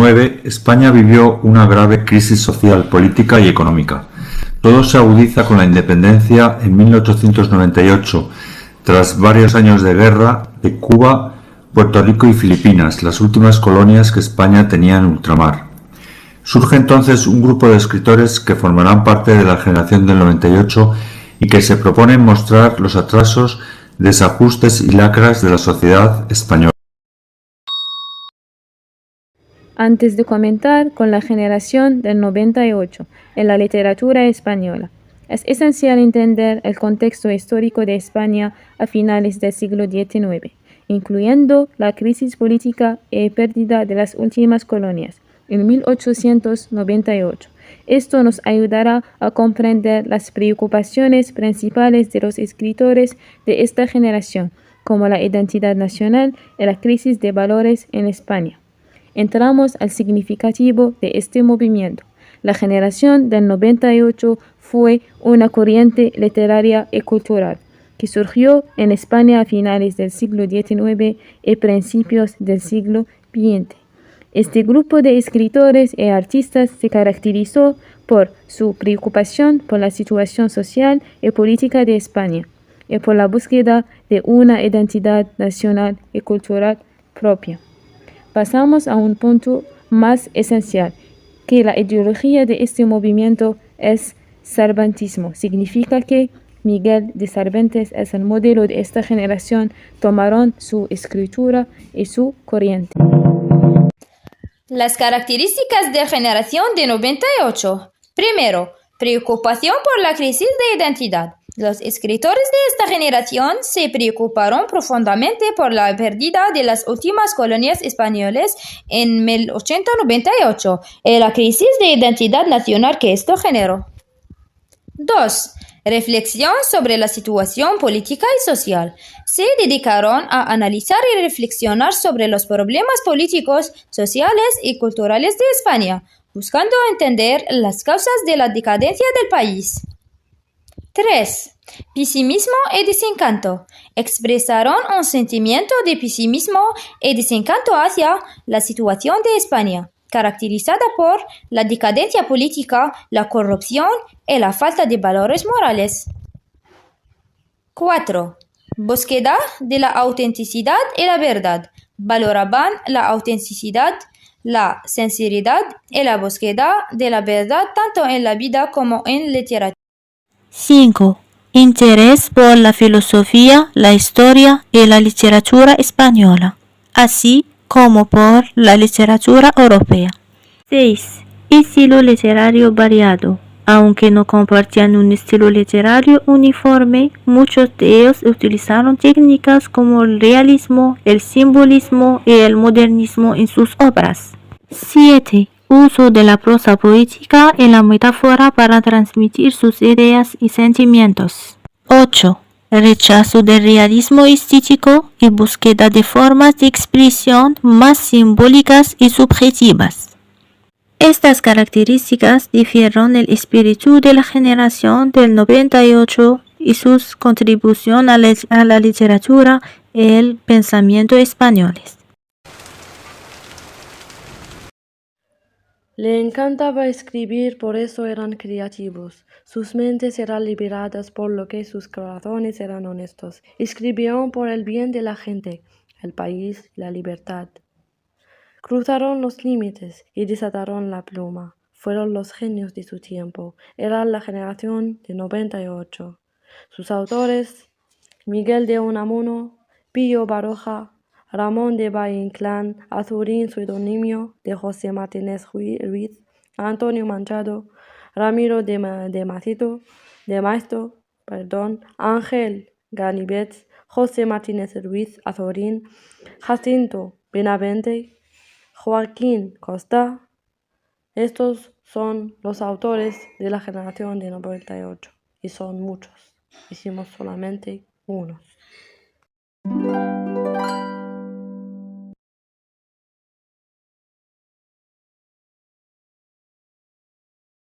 XIX, España vivió una grave crisis social, política y económica. Todo se agudiza con la independencia en 1898, tras varios años de guerra de Cuba, Puerto Rico y Filipinas, las últimas colonias que España tenía en ultramar. Surge entonces un grupo de escritores que formarán parte de la generación del 98 y que se proponen mostrar los atrasos, desajustes y lacras de la sociedad española. Antes de comentar con la generación del 98 en la literatura española, es esencial entender el contexto histórico de España a finales del siglo XIX, incluyendo la crisis política y pérdida de las últimas colonias en 1898. Esto nos ayudará a comprender las preocupaciones principales de los escritores de esta generación, como la identidad nacional y la crisis de valores en España. Entramos al significativo de este movimiento. La generación del 98 fue una corriente literaria y cultural que surgió en España a finales del siglo XIX y principios del siglo XX. Este grupo de escritores y artistas se caracterizó por su preocupación por la situación social y política de España y por la búsqueda de una identidad nacional y cultural propia. Pasamos a un punto más esencial, que la ideología de este movimiento es cervantismo. Significa que Miguel de Cervantes es el modelo de esta generación, tomaron su escritura y su corriente. Las características de generación de 98. Primero, preocupación por la crisis de identidad. Los escritores de esta generación se preocuparon profundamente por la pérdida de las últimas colonias españolas en 1898 y la crisis de identidad nacional que esto generó. 2. Reflexión sobre la situación política y social. Se dedicaron a analizar y reflexionar sobre los problemas políticos, sociales y culturales de España, buscando entender las causas de la decadencia del país. 3. Pesimismo y desencanto. Expresaron un sentimiento de pesimismo y desencanto hacia la situación de España, caracterizada por la decadencia política, la corrupción y la falta de valores morales. 4. Búsqueda de la autenticidad y la verdad. Valoraban la autenticidad, la sinceridad y la búsqueda de la verdad tanto en la vida como en literatura. 5. Interés por la filosofía, la historia y la literatura española, así como por la literatura europea. 6. Estilo literario variado. Aunque no compartían un estilo literario uniforme, muchos de ellos utilizaron técnicas como el realismo, el simbolismo y el modernismo en sus obras. 7. Uso de la prosa poética y la metáfora para transmitir sus ideas y sentimientos. 8. Rechazo del realismo estético y búsqueda de formas de expresión más simbólicas y subjetivas. Estas características difieren el espíritu de la generación del 98 y su contribución a la literatura y el pensamiento españoles. Le encantaba escribir, por eso eran creativos. Sus mentes eran liberadas por lo que sus corazones eran honestos. Escribieron por el bien de la gente, el país, la libertad. Cruzaron los límites y desataron la pluma. Fueron los genios de su tiempo. Eran la generación de 98. Sus autores, Miguel de Unamuno, Pío Baroja, Ramón de Valle Inclán, Azurín seudónimo de José Martínez Ruiz, Antonio Machado, Ramiro de Maestro, Ángel Ganivet, José Martínez Ruiz Azorín, Jacinto Benavente, Joaquín Costa. Estos son los autores de la generación de 98 y son muchos. Hicimos solamente unos.